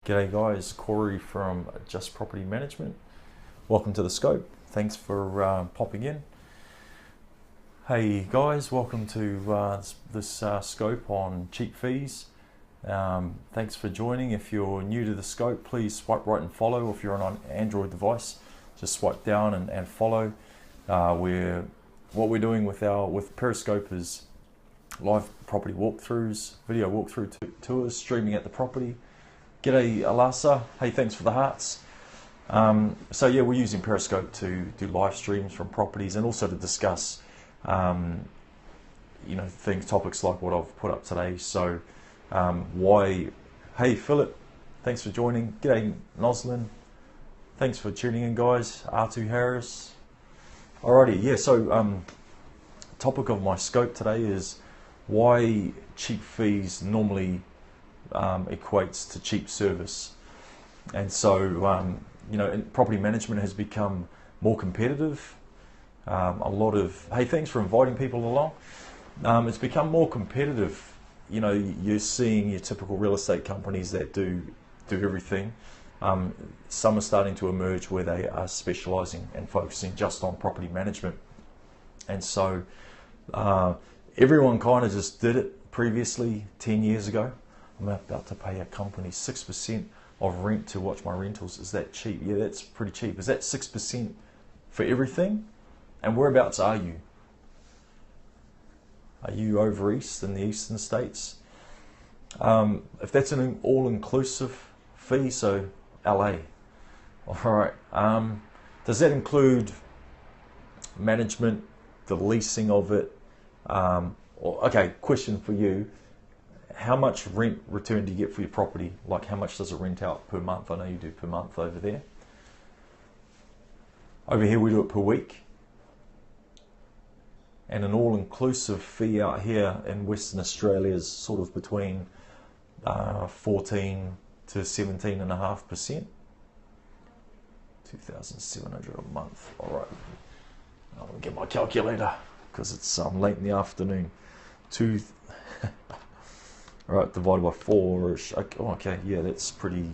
G'day guys, Corey from Just Property Management. Welcome to the Scope. Thanks for popping in. Hey guys, welcome to this Scope on cheap fees. Thanks for joining. If you're new to the Scope, please swipe right and follow. If you're on an Android device, just swipe down and follow. What we're doing with Periscope is live property walkthroughs, video walkthrough tours, streaming at the property. G'day Alasa, hey, thanks for the hearts. So yeah, we're using Periscope to do live streams from properties and also to discuss topics like what I've put up today. So hey Philip, thanks for joining. G'day Noslin, thanks for tuning in guys. R2 Harris. Alrighty, yeah, so topic of my scope today is why cheap fees normally equates to cheap service. And so property management has become more competitive. Hey, thanks for inviting people along. It's become more competitive. You know, you're seeing your typical real estate companies that do everything. Some are starting to emerge where they are specializing and focusing just on property management. And so everyone kind of just did it previously 10 years ago. I'm about to pay a company 6% of rent to watch my rentals. Is that cheap? Yeah, that's pretty cheap. Is that 6% for everything? And whereabouts are you? Are you over east in the eastern states? If that's an all-inclusive fee, so LA. All right. Does that include management, the leasing of it? Okay, question for you. How much rent return do you get for your property? Like how much does it rent out per month? I know you do per month over there. Over here we do it per week. And an all-inclusive fee out here in Western Australia is sort of between 14 to 17.5%. 2,700 a month. All right. I'll get my calculator because it's late in the afternoon. All right, divided by 4. Okay, yeah, that's pretty.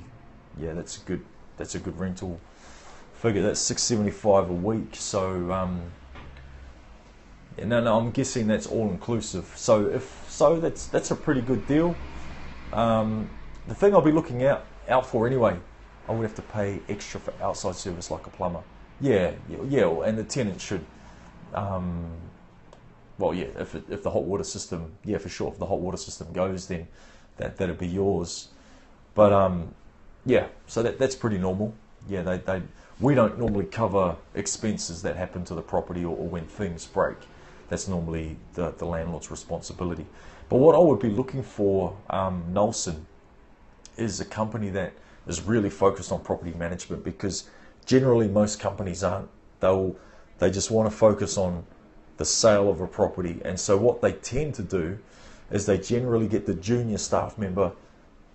Yeah, that's a good rental figure. That's $675 a week. So, no, I'm guessing that's all inclusive. So that's a pretty good deal. The thing I'll be looking out for anyway, I would have to pay extra for outside service like a plumber. Yeah, and the tenant should. Well, yeah, if the hot water system, yeah, for sure, if the hot water system goes, then that'd be yours. But yeah, so that's pretty normal. Yeah, we don't normally cover expenses that happen to the property or when things break. That's normally the landlord's responsibility. But what I would be looking for, Nelson, is a company that is really focused on property management, because generally most companies aren't. They just want to focus on the sale of a property. And so what they tend to do is they generally get the junior staff member,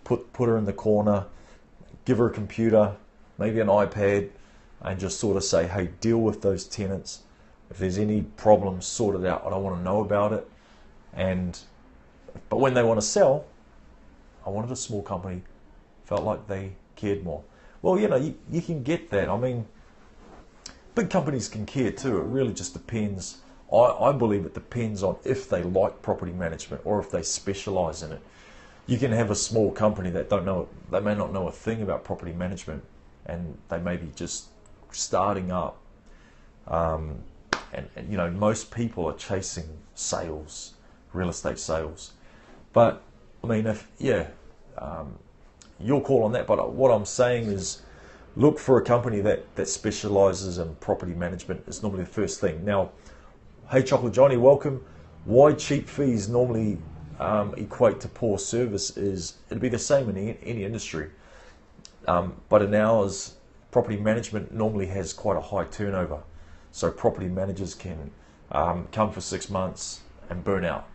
put her in the corner, give her a computer, maybe an iPad, and just sort of say, hey, deal with those tenants. If there's any problems, sort it out. I don't want to know about it. But when they want to sell, I wanted a small company, felt like they cared more. Well, you can get that. I mean, big companies can care too. It really just depends. I believe it depends on if they like property management or if they specialize in it. You can have a small company that they may not know a thing about property management, and they may be just starting up. And most people are chasing sales, real estate sales. But I mean, your call on that. But what I'm saying is, look for a company that specializes in property management. Is normally the first thing. Now, hey Chocolate Johnny, welcome. Why cheap fees normally equate to poor service is it'd be the same in any industry. But in ours, property management normally has quite a high turnover. So property managers can come for 6 months and burn out.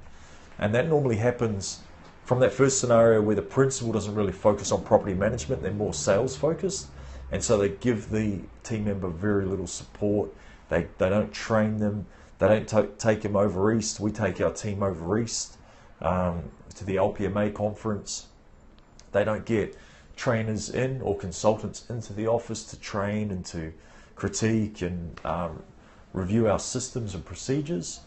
And that normally happens from that first scenario where the principal doesn't really focus on property management, they're more sales focused. And so they give the team member very little support. They don't train them. They don't take them over east. We take our team over east to the LPMA conference. They don't get trainers in or consultants into the office to train and to critique and review our systems and procedures.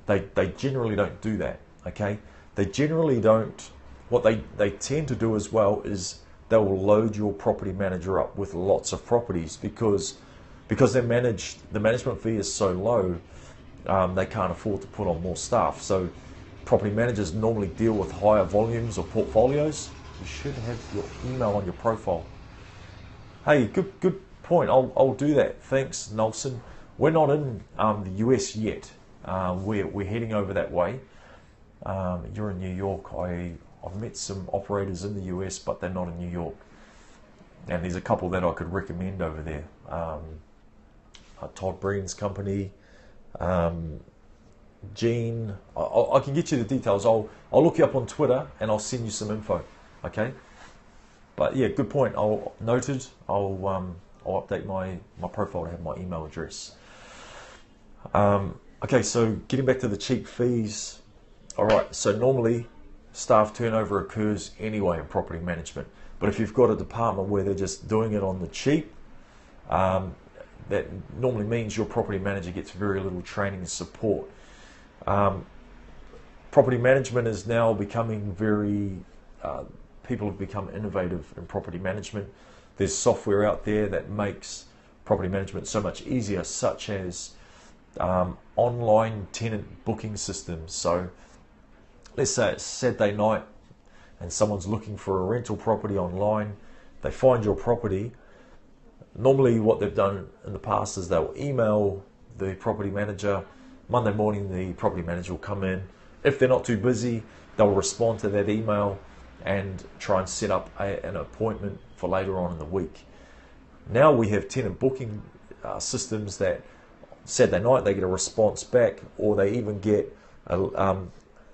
They generally don't do that, okay? They generally don't. What they tend to do as well is they will load your property manager up with lots of properties because the management fee is so low, they can't afford to put on more staff. So property managers normally deal with higher volumes of portfolios. You should have your email on your profile. Hey, good point. I'll do that. Thanks, Nelson. We're not in the US yet. We're heading over that way. You're in New York. I've met some operators in the US, but they're not in New York. And there's a couple that I could recommend over there. Todd Breen's company, Gene. I can get you the details. I'll look you up on Twitter and I'll send you some info. Okay. But yeah, good point. Noted. I'll update my profile to have my email address. Okay, so getting back to the cheap fees. All right, so normally staff turnover occurs anyway in property management. But if you've got a department where they're just doing it on the cheap, that normally means your property manager gets very little training and support. Property management is now becoming people have become innovative in property management. There's software out there that makes property management so much easier, such as online tenant booking systems. So let's say it's Saturday night and someone's looking for a rental property online. They find your property. Normally what they've done in the past is they'll email the property manager. Monday morning the property manager will come in. If they're not too busy, they'll respond to that email and try and set up an appointment for later on in the week. Now we have tenant booking systems that Saturday night they get a response back, or they even get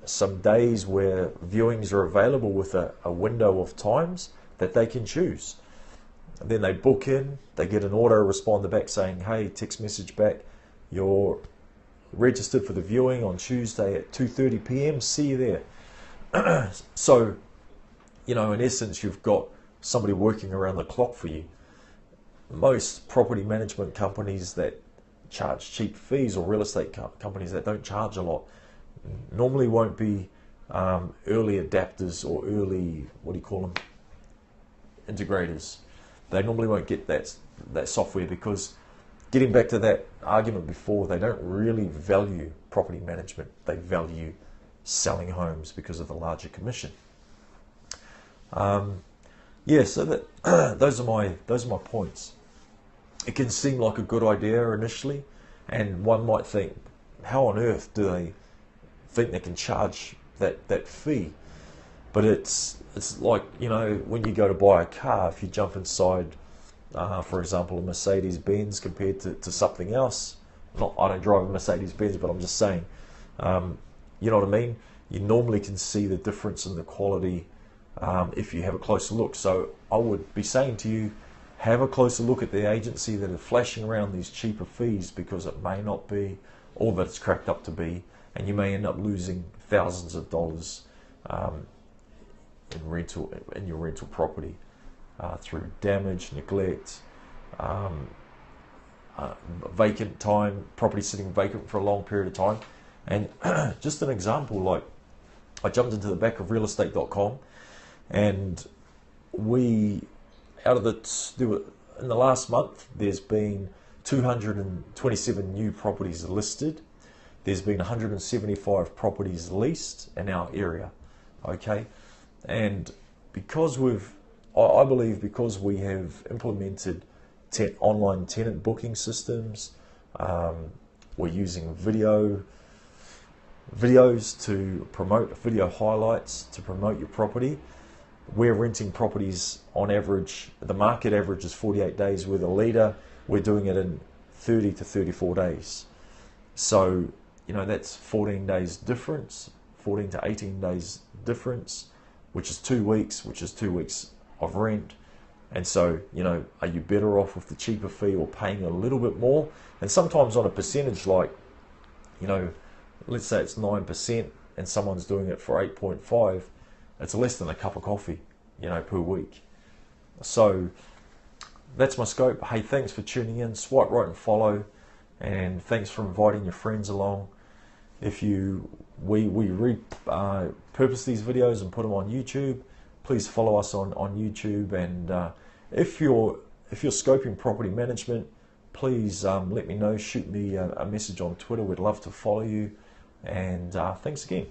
some days where viewings are available with a window of times that they can choose. And then they book in, they get an auto responder back saying, hey, text message back, you're registered for the viewing on Tuesday at 2:30 p.m. See you there. So, you know, in essence, you've got somebody working around the clock for you. Most property management companies that charge cheap fees, or real estate companies that don't charge a lot, normally won't be early adapters or early, integrators. They normally won't get that software, because getting back to that argument before, they don't really value property management. They value selling homes because of the larger commission. Yeah, so that those are my points. It can seem like a good idea initially, and one might think, how on earth do they think they can charge that fee? But it's like, you know, when you go to buy a car, if you jump inside, for example, a Mercedes-Benz compared to something else. I don't drive a Mercedes-Benz, but I'm just saying, you know what I mean? You normally can see the difference in the quality if you have a closer look. So I would be saying to you, have a closer look at the agency that are flashing around these cheaper fees, because it may not be all that it's cracked up to be, and you may end up losing thousands of dollars in your rental property through damage, neglect, vacant time, property sitting vacant for a long period of time. And just an example, like I jumped into the back of realestate.com, and in the last month, there's been 227 new properties listed. There's been 175 properties leased in our area. Okay, and I believe because we have implemented online tenant booking systems, we're using videos to promote, video highlights to promote your property. We're renting properties on average, the market average is 48 days. We're the leader. We're doing it in 30 to 34 days. So, you know, that's 14 days difference, 14 to 18 days difference, which is 2 weeks, of rent. And so, you know, are you better off with the cheaper fee or paying a little bit more? And sometimes on a percentage, like, you know, let's say it's 9% and someone's doing it for 8.5, it's less than a cup of coffee, you know, per week. So that's my scope. Hey, thanks for tuning in. Swipe right and follow, and thanks for inviting your friends along. If we repurpose these videos and put them on YouTube, please follow us on YouTube. And if you're scoping property management, please let me know. Shoot me a message on Twitter. We'd love to follow you. And thanks again.